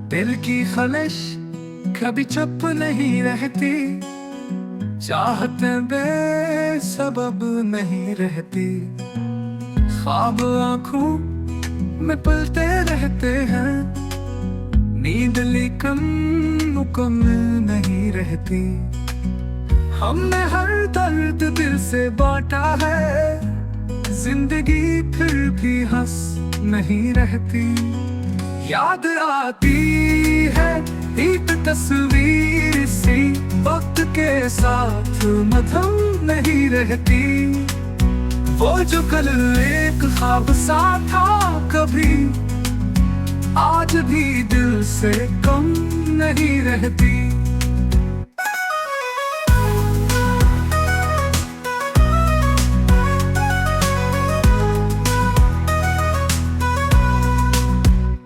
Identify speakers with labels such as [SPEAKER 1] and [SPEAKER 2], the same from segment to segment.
[SPEAKER 1] दिल की खलिश कभी चुप नहीं रहती, चाहते बेसबब नहीं रहती। ख्वाब आँखों में पलते रहते हैं, नींद लेकिन मुकम्मल नहीं रहती। हमने हर दर्द दिल से बांटा है, जिंदगी फिर भी हंस नहीं रहती। याद आती है एक तस्वीर सी, वक्त के साथ मधुम नहीं रहती। वो जो कल एक ख्वाब सा था कभी, आज भी दिल से कम नहीं रहती।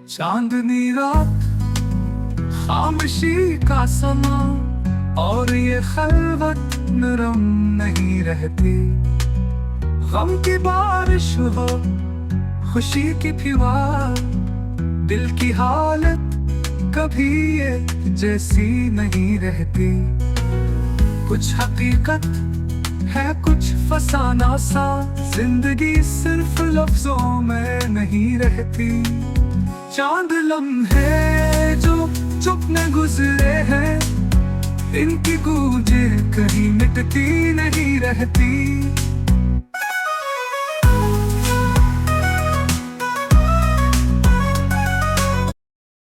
[SPEAKER 1] चांदनी रात, खामोशी का समा, और ये खलवत नरम नहीं रहती। गम की बारिश हो, खुशी की फिवार, दिल की हालत कभी एक जैसी नहीं रहती। कुछ हकीकत है कुछ फसाना सा, जिंदगी सिर्फ लफ्जों में नहीं रहती। चांद लम्हे जो चुप न गुजरे हैं, इनकी गूंजे कहीं मिटती नहीं रहती।